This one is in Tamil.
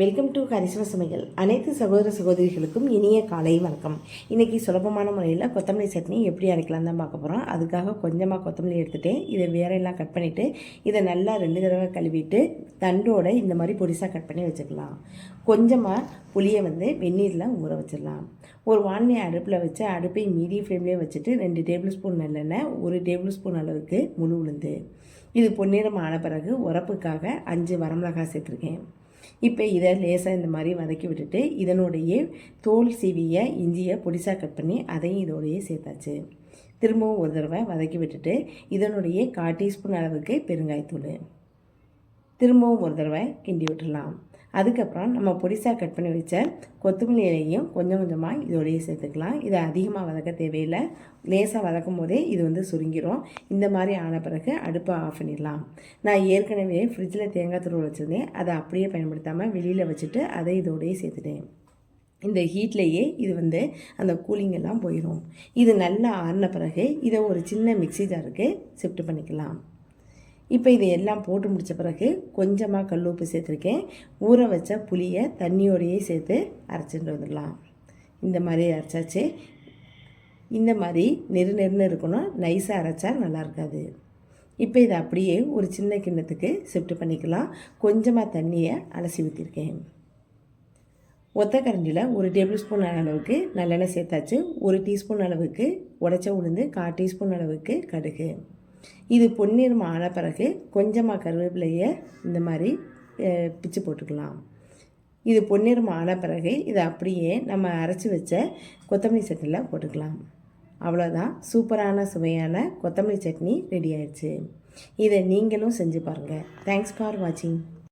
வெல்கம் டு கரிசன சமையல். அனைத்து சகோதர சகோதரிகளுக்கும் இனிய காலை வணக்கம். இன்றைக்கி சுலபமான முறையில் கொத்தமல்லி சட்னி எப்படி அரைக்கலாம் தான் பார்க்க போகிறோம். அதுக்காக கொஞ்சமாக கொத்தமல்லி எடுத்துகிட்டு இதை வேறையெல்லாம் கட் பண்ணிவிட்டு இதை நல்லா 2 தடவை கழுவிட்டு தண்டோடு இந்த மாதிரி பொடிசாக கட் பண்ணி வச்சுக்கலாம். கொஞ்சமாக புளியை வெந்நீரில் ஊற வச்சிடலாம். ஒரு வானிலை அடுப்பில் வச்சு அடுப்பை மீடியம் ஃப்ளேம்லேயே வச்சுட்டு 2 டேபிள் ஸ்பூன் நல்லெண்ணெய், 1 டேபிள் ஸ்பூன் அளவுக்கு முழு உளுந்து. இது பொன்னிறம் ஆன பிறகு உரப்புக்காக 5 வரமிளகாய் சேர்த்துருக்கேன். இப்போ இதை லேசாக இந்த மாதிரி வதக்கி விட்டுட்டு இதனுடைய தோல் சீவிய இஞ்சியை பொடிசாக கட் பண்ணி அதையும் இதோடையே சேர்த்தாச்சு. திரும்பவும் ஒரு தடவை வதக்கி விட்டுட்டு இதனுடைய 1/4 டீஸ்பூன் அளவுக்கு பெருங்காயத்தூள் திரும்பவும் ஒரு தடவை கிண்டி விட்டுடலாம். அதுக்கப்புறம் நம்ம பொடிசாக கட் பண்ணி வச்ச கொத்தமல்லி இலையும் கொஞ்சம் கொஞ்சமாக இதோடையே சேர்த்துக்கலாம். இதை அதிகமாக வதக்க தேவையில்லை. லேசாக வதக்கும் போதே இது சுருங்கிடும். இந்த மாதிரி ஆன பிறகு அடுப்பை ஆஃப் பண்ணிடலாம். நான் ஏற்கனவே ஃப்ரிட்ஜில் தேங்காய் துருவல் வச்சுருந்தேன். அதை அப்படியே பயன்படுத்தாமல் வெளியில் வச்சுட்டு அதை இதோடையே சேர்த்துட்டேன். இந்த ஹீட்லேயே இது அந்த கூலிங்கெல்லாம் போயிடும். இது நல்லா ஆறின பிறகு இதை ஒரு சின்ன மிக்ஸி ஜாருக்கு ஷிஃப்ட் பண்ணிக்கலாம். இப்போ இது எல்லாம் போட்டு முடித்த பிறகு கொஞ்சமாக கல் உப்பு சேர்த்துருக்கேன். ஊற வச்ச புளியை தண்ணியோடையே சேர்த்து அரைச்சிட்டு வந்துடலாம். இந்த மாதிரி அரைச்சாச்சு. இந்த மாதிரி நெருன்னு இருக்கணும். நைஸாக அரைச்சா நல்லா இருக்காது. இப்போ இதை அப்படியே ஒரு சின்ன கிண்ணத்துக்கு ஷிஃப்ட் பண்ணிக்கலாம். கொஞ்சமாக தண்ணியை அலசி ஊற்றிருக்கேன். ஒத்தக்கரண்டியில் 1 டேபிள் ஸ்பூன் அளவுக்கு நல்லெண்ணெய் சேர்த்தாச்சு. 1 டீஸ்பூன் அளவுக்கு உடைச்ச உளுந்து, 1/4 டீஸ்பூன் அளவுக்கு கடுகு. இது பொன்னிறம் ஆன பிறகு கொஞ்சமாக கருவேப்பிலையை இந்த மாதிரி பிச்சு போட்டுக்கலாம். இது பொன்னிறம் ஆன பிறகு இதை அப்படியே நம்ம அரைச்சி வச்ச கொத்தமல்லி சட்னியில் போட்டுக்கலாம். அவ்வளோதான், சூப்பரான சுவையான கொத்தமல்லி சட்னி ரெடி ஆயிடுச்சு. இதை நீங்களும் செஞ்சு பாருங்கள். தேங்க்ஸ் ஃபார் வாட்சிங்.